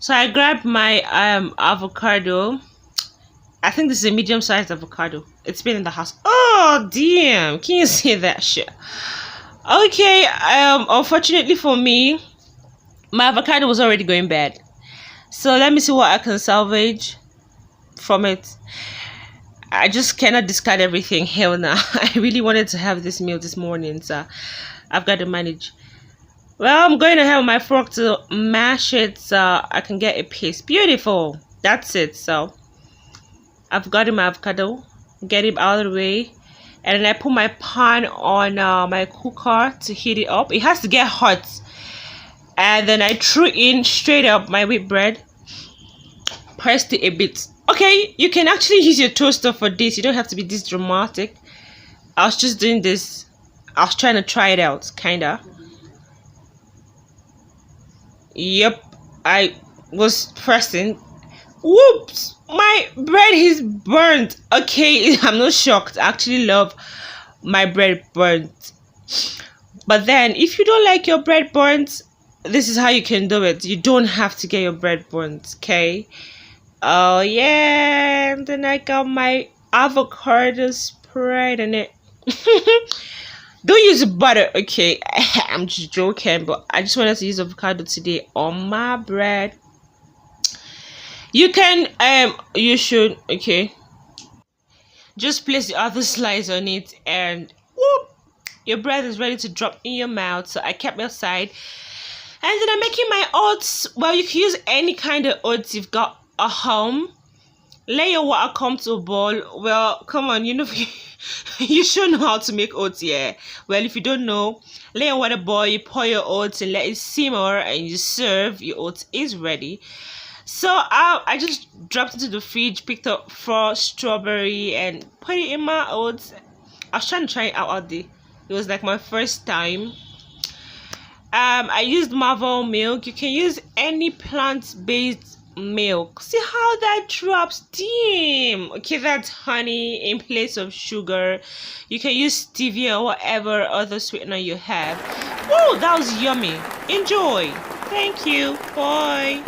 So I grabbed my avocado. I think this is a medium-sized avocado. It's been in the house. Oh damn! Can you see that shit? Okay. Unfortunately for me, my avocado was already going bad. So let me see what I can salvage from it. I just cannot discard everything. Hell no. I really wanted to have this meal this morning, so I've got to manage. Well, I'm going to have my fork to mash it so I can get a piece. Beautiful. That's it. So I've got my avocado, get it out of the way, and then I put my pan on my cooker to heat it up. It has to get hot, and then I threw in straight up my wheat bread, pressed it a bit. Okay, you can actually use your toaster for this. You don't have to be this dramatic. I was just doing this. I was trying to try it out, kinda. Yep, I was pressing. Whoops, my bread is burnt. Okay, I'm not shocked. I actually love my bread burnt. But then if you don't like your bread burnt, this is how you can do it. You don't have to get your bread burnt. Okay. Oh yeah, and then I got my avocado spread in it. Don't use butter, okay? I'm just joking, but I just wanted to use avocado today on my bread. You can you should, okay, just place the other slice on it, and whoop, your bread is ready to drop in your mouth. So I kept my side, and then I'm making my oats. Well, you can use any kind of oats you've got at home. Let your water come to a boil. Well, come on, you know, you should know how to make oats, yeah. Well, if you don't know, let your water boil, you pour your oats and let it simmer, and you serve. Your oats is ready. So I just dropped into the fridge, picked up 4 strawberry and put it in my oats. I was trying to try it out there. It was like my first time. I used marvel milk. You can use any plant-based milk. See how that drops? Damn. Okay, that's honey in place of sugar. You can use stevia or whatever other sweetener you have. Oh, that was yummy. Enjoy. Thank you. Bye.